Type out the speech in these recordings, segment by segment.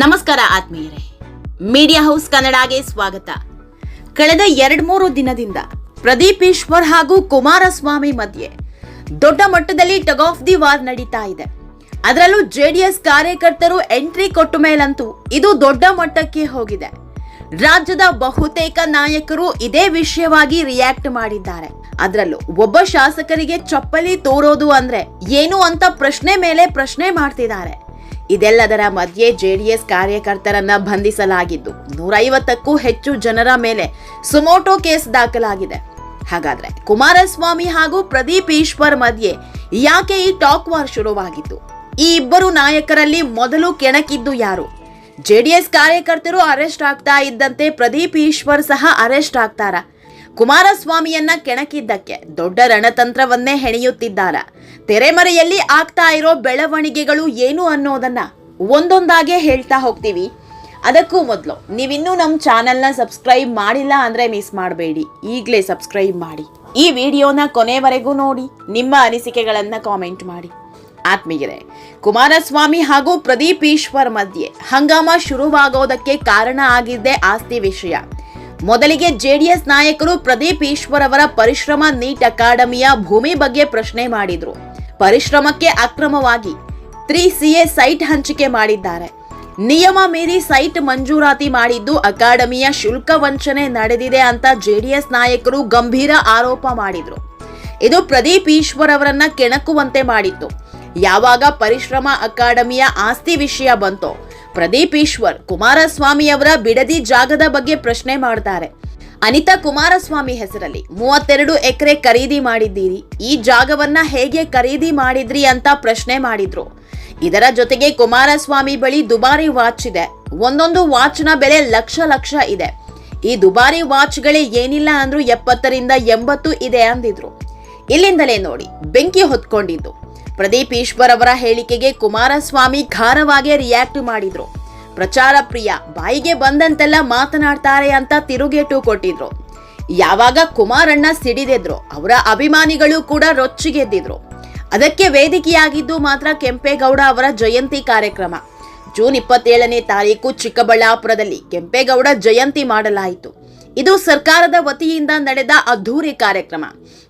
ನಮಸ್ಕಾರ ಆತ್ಮೀಯರೇ, media house ಕನ್ನಡಗೆ ಸ್ವಾಗತ. ಕಳೆದ 2-3 ದಿನದಿಂದ ಪ್ರದೀಪ್ ಈಶ್ವರ್ ಹಾಗೂ ಕುಮಾರಸ್ವಾಮಿ ಮಧ್ಯೆ ದೊಡ್ಡ ಮಟ್ಟದಲ್ಲಿ ಟಗ್ ಆಫ್ ದಿ ವಾರ್ ನಡೀತಾ ಇದೆ. ಅದರಲ್ಲೂ ಜೆಡಿಎಸ್ ಕಾರ್ಯಕರ್ತರು ಎಂಟ್ರಿ ಕೊಟ್ಟ ಮೇಲಂತೂ ಇದು ದೊಡ್ಡ ಮಟ್ಟಕ್ಕೆ ಹೋಗಿದೆ. ರಾಜ್ಯದ ಬಹುತೇಕ ನಾಯಕರು ಇದೇ ವಿಷಯವಾಗಿ ರಿಯಾಕ್ಟ್ ಮಾಡಿದ್ದಾರೆ. ಅದರಲ್ಲೂ ಒಬ್ಬ ಶಾಸಕರಿಗೆ ಚಪ್ಪಲಿ ತೋರೋದು ಅಂದ್ರೆ ಏನು ಅಂತ ಪ್ರಶ್ನೆ ಮೇಲೆ ಪ್ರಶ್ನೆ ಮಾಡ್ತಿದ್ದಾರೆ. ಇದೆಲ್ಲದರ ಮಧ್ಯೆ ಜೆಡಿಎಸ್ ಕಾರ್ಯಕರ್ತರನ್ನ ಬಂಧಿಸಲಾಗಿದ್ದು 150ಕ್ಕೂ ಹೆಚ್ಚು ಜನರ ಮೇಲೆ ಸುಮೋಟೋ ಕೇಸ್ ದಾಖಲಾಗಿದೆ. ಹಾಗಾದ್ರೆ ಕುಮಾರಸ್ವಾಮಿ ಹಾಗೂ ಪ್ರದೀಪ್ ಈಶ್ವರ್ ಮಧ್ಯೆ ಯಾಕೆ ಈ ಟಾಕ್ ವಾರ್ ಶುರುವಾಗಿತ್ತು? ಈ ಇಬ್ಬರು ನಾಯಕರಲ್ಲಿ ಮೊದಲು ಕೆಣಕಿದ್ದು ಯಾರು? ಜೆಡಿಎಸ್ ಕಾರ್ಯಕರ್ತರು ಅರೆಸ್ಟ್ ಆಗ್ತಾ ಇದ್ದಂತೆ ಪ್ರದೀಪ್ ಈಶ್ವರ್ ಸಹ ಅರೆಸ್ಟ್ ಆಗ್ತಾರ? ಕುಮಾರಸ್ವಾಮಿಯನ್ನ ಕೆಣಕಿದ್ದಕ್ಕೆ ದೊಡ್ಡ ರಣತಂತ್ರವನ್ನೇ ಹೆಣೆಯುತ್ತಿದ್ದಾರ? ತೆರೆಮರೆಯಲ್ಲಿ ಆಗ್ತಾ ಇರೋ ಬೆಳವಣಿಗೆಗಳು ಏನು ಅನ್ನೋದನ್ನ ಒಂದೊಂದಾಗೆ ಹೇಳ್ತಾ ಹೋಗ್ತೀವಿ. ಅದಕ್ಕೂ ಮೊದಲು ನೀವಿನ್ನೂ ನಮ್ಮ ಚಾನೆಲ್ನ ಸಬ್ಸ್ಕ್ರೈಬ್ ಮಾಡಿಲ್ಲ ಅಂದ್ರೆ ಮಿಸ್ ಮಾಡಬೇಡಿ, ಈಗಲೇ ಸಬ್ಸ್ಕ್ರೈಬ್ ಮಾಡಿ. ಈ ವಿಡಿಯೋನ ಕೊನೆವರೆಗೂ ನೋಡಿ, ನಿಮ್ಮ ಅನಿಸಿಕೆಗಳನ್ನ ಕಾಮೆಂಟ್ ಮಾಡಿ. ಆತ್ಮೀಯರೇ, ಕುಮಾರಸ್ವಾಮಿ ಹಾಗೂ ಪ್ರದೀಪ್ ಈಶ್ವರ್ ಮಧ್ಯೆ ಹಂಗಾಮ ಶುರುವಾಗೋದಕ್ಕೆ ಕಾರಣ ಆಗಿದ್ದೇ ಆಸ್ತಿ ವಿಷಯ. ಮೊದಲಿಗೆ ಜೆಡಿಎಸ್ ನಾಯಕರು ಪ್ರದೀಪ್ ಈಶ್ವರ್ ಅವರ ಪರಿಶ್ರಮ ನೀಟ್ ಅಕಾಡೆಮಿಯ ಭೂಮಿ ಬಗ್ಗೆ ಪ್ರಶ್ನೆ ಮಾಡಿದ್ರು. ಪರಿಶ್ರಮಕ್ಕೆ ಅಕ್ರಮವಾಗಿ 3CA ಸೈಟ್ ಹಂಚಿಕೆ ಮಾಡಿದ್ದಾರೆ. ನಿಯಮ ಮೀರಿ ಸೈಟ್ ಮಂಜೂರಾತಿ ಮಾಡಿದ್ದು ಅಕಾಡೆಮಿಯ ಶುಲ್ಕ ವಂಚನೆ ನಡೆದಿದೆ ಅಂತ ಜೆಡಿಎಸ್ ನಾಯಕರು ಗಂಭೀರ ಆರೋಪ ಮಾಡಿದ್ರು. ಇದು ಪ್ರದೀಪ್ ಈಶ್ವರ್ ಅವರನ್ನ ಕೆಣಕುವಂತೆ ಮಾಡಿತ್ತು. ಯಾವಾಗ ಪರಿಶ್ರಮ ಅಕಾಡೆಮಿಯ ಆಸ್ತಿ ವಿಷಯ ಬಂತೋ ಪ್ರದೀಪ್ ಈಶ್ವರ್ ಕುಮಾರಸ್ವಾಮಿ ಅವರ ಬಿಡದಿ ಜಾಗದ ಬಗ್ಗೆ ಪ್ರಶ್ನೆ ಮಾಡ್ತಾರೆ. ಅನಿತಾ ಕುಮಾರಸ್ವಾಮಿ ಹೆಸರಲ್ಲಿ 32 ಎಕರೆ ಖರೀದಿ ಮಾಡಿದ್ದೀರಿ, ಈ ಜಾಗವನ್ನ ಹೇಗೆ ಖರೀದಿ ಮಾಡಿದ್ರಿ ಅಂತ ಪ್ರಶ್ನೆ ಮಾಡಿದ್ರು. ಇದರ ಜೊತೆಗೆ ಕುಮಾರಸ್ವಾಮಿ ಬಳಿ ದುಬಾರಿ ವಾಚ್ ಇದೆ, ಒಂದೊಂದು ವಾಚ್ನ ಬೆಲೆ ಲಕ್ಷ ಇದೆ. ಈ ದುಬಾರಿ ವಾಚ್ಗಳೇ ಏನಿಲ್ಲ ಅಂದ್ರೂ 70ರಿಂದ 80 ಇದೆ ಅಂದಿದ್ರು. ಇಲ್ಲಿಂದಲೇ ನೋಡಿ ಬೆಂಕಿ ಹೊತ್ಕೊಂಡಿದ್ದು. ಪ್ರದೀಪ್ ಈಶ್ವರ್ ಅವರ ಹೇಳಿಕೆಗೆ ಕುಮಾರಸ್ವಾಮಿ ಖಾರವಾಗಿ ರಿಯಾಕ್ಟ್ ಮಾಡಿದ್ರು. ಪ್ರಚಾರ ಪ್ರಿಯ, ಬಾಯಿಗೆ ಬಂದಂತೆಲ್ಲ ಮಾತನಾಡ್ತಾರೆ ಅಂತ ತಿರುಗೇಟು ಕೊಟ್ಟಿದ್ರು. ಯಾವಾಗ ಕುಮಾರಣ್ಣ ಸಿಡಿದೆದ್ರು ಅವರ ಅಭಿಮಾನಿಗಳು ಕೂಡ ರೊಚ್ಚಿಗೆದ್ದಿದ್ರು. ಅದಕ್ಕೆ ವೇದಿಕೆಯಾಗಿದ್ದು ಮಾತ್ರ ಕೆಂಪೇಗೌಡ ಅವರ ಜಯಂತಿ ಕಾರ್ಯಕ್ರಮ. ಜೂನ್ 27ನೇ ತಾರೀಕು ಚಿಕ್ಕಬಳ್ಳಾಪುರದಲ್ಲಿ ಕೆಂಪೇಗೌಡ ಜಯಂತಿ ಮಾಡಲಾಯಿತು. ಇದು ಸರ್ಕಾರದ ವತಿಯಿಂದ ನಡೆದ ಅದ್ಧೂರಿ ಕಾರ್ಯಕ್ರಮ.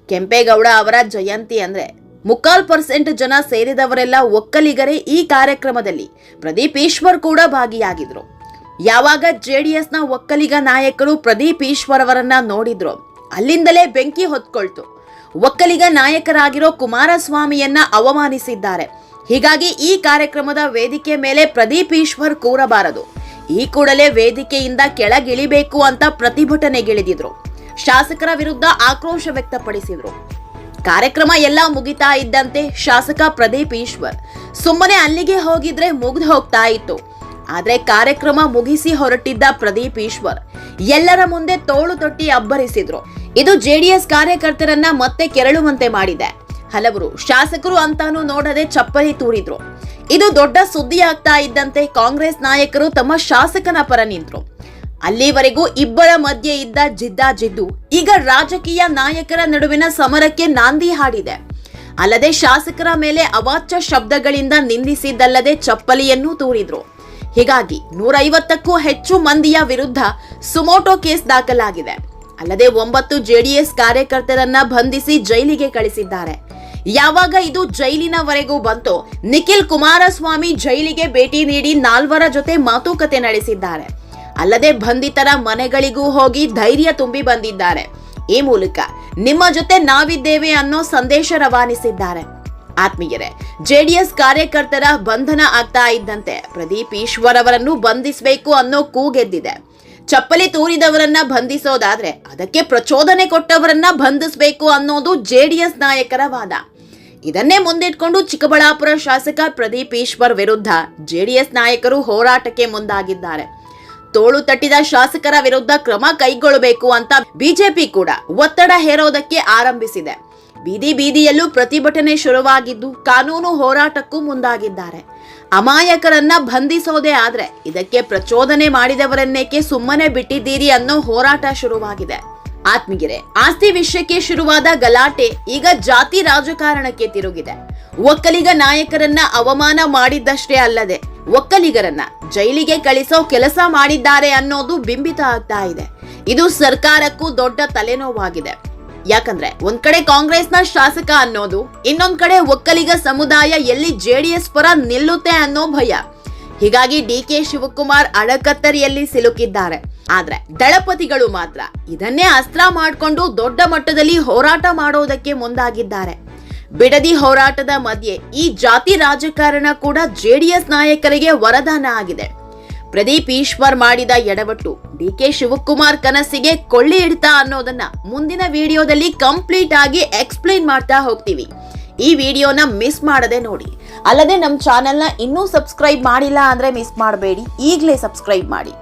ಕೆಂಪೇಗೌಡ ಅವರ ಜಯಂತಿ ಅಂದ್ರೆ 3% ಜನ ಸೇರಿದವರೆಲ್ಲ ಒಕ್ಕಲಿಗರೇ. ಈ ಕಾರ್ಯಕ್ರಮದಲ್ಲಿ ಪ್ರದೀಪ್ ಈಶ್ವರ್ ಕೂಡ ಭಾಗಿಯಾಗಿದ್ರು. ಯಾವಾಗ ಜೆಡಿಎಸ್ನ ಒಕ್ಕಲಿಗ ನಾಯಕರು ಪ್ರದೀಪ್ ಈಶ್ವರ್ ಅವರನ್ನ ನೋಡಿದ್ರು ಅಲ್ಲಿಂದಲೇ ಬೆಂಕಿ ಹೊತ್ಕೊಳ್ತು. ಒಕ್ಕಲಿಗ ನಾಯಕರಾಗಿರೋ ಕುಮಾರಸ್ವಾಮಿಯನ್ನ ಅವಮಾನಿಸಿದ್ದಾರೆ. ಹೀಗಾಗಿ ಈ ಕಾರ್ಯಕ್ರಮದ ವೇದಿಕೆ ಮೇಲೆ ಪ್ರದೀಪ್ ಈಶ್ವರ್ ಕೂರಬಾರದು, ಈ ಕೂಡಲೇ ವೇದಿಕೆಯಿಂದ ಕೆಳಗಿಳಿಬೇಕು ಅಂತ ಪ್ರತಿಭಟನೆಗಿಳಿದಿದ್ರು. ಶಾಸಕರ ವಿರುದ್ಧ ಆಕ್ರೋಶ ವ್ಯಕ್ತಪಡಿಸಿದ್ರು. ಕಾರ್ಯಕ್ರಮ ಎಲ್ಲ ಮುಗಿತಾ ಇದ್ದಂತೆ ಶಾಸಕ ಪ್ರದೀಪ್ ಈಶ್ವರ್ ಸುಮ್ಮನೆ ಅಲ್ಲಿಗೆ ಹೋಗಿದ್ರೆ ಮುಗ್ದು ಹೋಗ್ತಾ ಇತ್ತು. ಆದ್ರೆ ಕಾರ್ಯಕ್ರಮ ಮುಗಿಸಿ ಹೊರಟಿದ್ದ ಪ್ರದೀಪ್ ಈಶ್ವರ್ ಎಲ್ಲರ ಮುಂದೆ ತೋಳು ತೊಟ್ಟಿ ಅಬ್ಬರಿಸಿದ್ರು. ಇದು ಜೆಡಿಎಸ್ ಕಾರ್ಯಕರ್ತರನ್ನ ಮತ್ತೆ ಕೆರಳುವಂತೆ ಮಾಡಿದೆ. ಹಲವರು ಶಾಸಕರು ಅಂತಾನು ನೋಡದೆ ಚಪ್ಪಲಿ ತೂರಿದ್ರು. ಇದು ದೊಡ್ಡ ಸುದ್ದಿ ಆಗ್ತಾ ಇದ್ದಂತೆ ಕಾಂಗ್ರೆಸ್ ನಾಯಕರು ತಮ್ಮ ಶಾಸಕನ ಪರ ನಿಂತರು. ಅಲ್ಲಿವರೆಗೂ ಇಬ್ಬರ ಮಧ್ಯೆ ಇದ್ದ ಜಿದ್ದಾಜಿದ್ದು ಈಗ ರಾಜಕೀಯ ನಾಯಕರ ನಡುವಿನ ಸಮರಕ್ಕೆ ನಾಂದಿ ಹಾಡಿದೆ. ಅಲ್ಲದೆ ಶಾಸಕರ ಮೇಲೆ ಅವಾಚ್ಯ ಶಬ್ದಗಳಿಂದ ನಿಂದಿಸಿದ್ದಲ್ಲದೆ ಚಪ್ಪಲಿಯನ್ನೂ ತೂರಿದ್ರು. ಹೀಗಾಗಿ 150ಕ್ಕೂ ಹೆಚ್ಚು ಮಂದಿಯ ವಿರುದ್ಧ ಸುಮೋಟೋ ಕೇಸ್ ದಾಖಲಾಗಿದೆ. ಅಲ್ಲದೆ 9 ಜೆಡಿಎಸ್ ಕಾರ್ಯಕರ್ತರನ್ನ ಬಂಧಿಸಿ ಜೈಲಿಗೆ ಕಳಿಸಿದ್ದಾರೆ. ಯಾವಾಗ ಇದು ಜೈಲಿನವರೆಗೂ ಬಂತೋ ನಿಖಿಲ್ ಕುಮಾರಸ್ವಾಮಿ ಜೈಲಿಗೆ ಭೇಟಿ ನೀಡಿ 4 ಜೊತೆ ಮಾತುಕತೆ ನಡೆಸಿದ್ದಾರೆ. ಅಲ್ಲದೆ ಬಂಧಿತರ ಮನೆಗಳಿಗೂ ಹೋಗಿ ಧೈರ್ಯ ತುಂಬಿ ಬಂದಿದ್ದಾರೆ. ಈ ಮೂಲಕ ನಿಮ್ಮ ಜೊತೆ ನಾವಿದ್ದೇವೆ ಅನ್ನೋ ಸಂದೇಶ ರವಾನಿಸಿದ್ದಾರೆ. ಆತ್ಮೀಯರೇ, ಜೆಡಿಎಸ್ ಕಾರ್ಯಕರ್ತರ ಬಂಧನ ಆಗ್ತಾ ಇದ್ದಂತೆ ಪ್ರದೀಪ್ ಈಶ್ವರ್ ಅವರನ್ನು ಬಂಧಿಸಬೇಕು ಅನ್ನೋ ಕೂಗೆದ್ದಿದೆ. ಚಪ್ಪಲಿ ತೂರಿದವರನ್ನ ಬಂಧಿಸೋದಾದ್ರೆ ಅದಕ್ಕೆ ಪ್ರಚೋದನೆ ಕೊಟ್ಟವರನ್ನ ಬಂಧಿಸಬೇಕು ಅನ್ನೋದು ಜೆಡಿಎಸ್ ನಾಯಕರ ವಾದ. ಇದನ್ನೇ ಮುಂದಿಟ್ಕೊಂಡು ಚಿಕ್ಕಬಳ್ಳಾಪುರ ಶಾಸಕ ಪ್ರದೀಪ್ ಈಶ್ವರ್ ವಿರುದ್ಧ ಜೆಡಿಎಸ್ ನಾಯಕರು ಹೋರಾಟಕ್ಕೆ ಮುಂದಾಗಿದ್ದಾರೆ. ತೋಳು ತಟ್ಟಿದ ಶಾಸಕರ ವಿರುದ್ಧ ಕ್ರಮ ಕೈಗೊಳ್ಳಬೇಕು ಅಂತ ಬಿಜೆಪಿ ಕೂಡ ಒತ್ತಡ ಹೇರೋದಕ್ಕೆ ಆರಂಭಿಸಿದೆ. ಬೀದಿಯಲ್ಲೂ ಪ್ರತಿಭಟನೆ ಶುರುವಾಗಿದ್ದು ಕಾನೂನು ಹೋರಾಟಕ್ಕೂ ಮುಂದಾಗಿದ್ದಾರೆ. ಅಮಾಯಕರನ್ನ ಬಂಧಿಸೋದೇ ಆದ್ರೆ ಇದಕ್ಕೆ ಪ್ರಚೋದನೆ ಮಾಡಿದವರನ್ನೇಕೆ ಸುಮ್ಮನೆ ಬಿಟ್ಟಿದ್ದೀರಿ ಅನ್ನೋ ಹೋರಾಟ ಶುರುವಾಗಿದೆ. ಆತ್ಮೀಯರೇ, ಆಸ್ತಿ ವಿಷಯಕ್ಕೆ ಶುರುವಾದ ಗಲಾಟೆ ಈಗ ಜಾತಿ ರಾಜಕಾರಣಕ್ಕೆ ತಿರುಗಿದೆ. ಒಕ್ಕಲಿಗ ನಾಯಕರನ್ನ ಅವಮಾನ ಮಾಡಿದ್ದಷ್ಟೇ ಅಲ್ಲದೆ ಒಕ್ಕಲಿಗರನ್ನ ಜೈಲಿಗೆ ಕಳಿಸೋ ಕೆಲಸ ಮಾಡಿದ್ದಾರೆ ಅನ್ನೋದು ಬಿಂಬಿತ ಆಗ್ತಾ ಇದೆ. ಇದು ಸರ್ಕಾರಕ್ಕೂ ದೊಡ್ಡ ತಲೆನೋವಾಗಿದೆ. ಯಾಕಂದ್ರೆ ಒಂದ್ ಕಡೆ ಕಾಂಗ್ರೆಸ್ನ ಶಾಸಕ ಅನ್ನೋದು, ಇನ್ನೊಂದ್ ಕಡೆ ಒಕ್ಕಲಿಗ ಸಮುದಾಯ ಎಲ್ಲಿ ಜೆಡಿಎಸ್ ಪರ ನಿಲ್ಲುತ್ತೆ ಅನ್ನೋ ಭಯ. ಹೀಗಾಗಿ ಡಿಕೆ ಶಿವಕುಮಾರ್ ಅಡಕತ್ತರಿಯಲ್ಲಿ ಸಿಲುಕಿದ್ದಾರೆ. ಆದ್ರೆ ದಳಪತಿಗಳು ಮಾತ್ರ ಇದನ್ನೇ ಅಸ್ತ್ರ ಮಾಡಿಕೊಂಡು ದೊಡ್ಡ ಮಟ್ಟದಲ್ಲಿ ಹೋರಾಟ ಮಾಡೋದಕ್ಕೆ ಮುಂದಾಗಿದ್ದಾರೆ. ಬಿಡದಿ ಹೋರಾಟದ ಮಧ್ಯೆ ಈ ಜಾತಿ ರಾಜಕಾರಣ ಕೂಡ ಜೆಡಿಎಸ್ ನಾಯಕರಿಗೆ ವರದಾನ ಆಗಿದೆ. ಪ್ರದೀಪ್ ಈಶ್ವರ್ ಮಾಡಿದ ಎಡವಟ್ಟು ಡಿಕೆ ಶಿವಕುಮಾರ್ ಕನಸಿಗೆ ಕೊಳ್ಳಿ ಇಡ್ತಾ ಅನ್ನೋದನ್ನ ಮುಂದಿನ ವಿಡಿಯೋದಲ್ಲಿ ಕಂಪ್ಲೀಟ್ ಆಗಿ ಎಕ್ಸ್ಪ್ಲೈನ್ ಮಾಡ್ತಾ ಹೋಗ್ತೀವಿ. ಈ ವಿಡಿಯೋನ ಮಿಸ್ ಮಾಡದೆ ನೋಡಿ. ಅಲ್ಲದೆ ನಮ್ಮ ಚಾನೆಲ್ನ ಇನ್ನೂ ಸಬ್ಸ್ಕ್ರೈಬ್ ಮಾಡಿಲ್ಲ ಅಂದ್ರೆ ಮಿಸ್ ಮಾಡಬೇಡಿ, ಈಗಲೇ ಸಬ್ಸ್ಕ್ರೈಬ್ ಮಾಡಿ.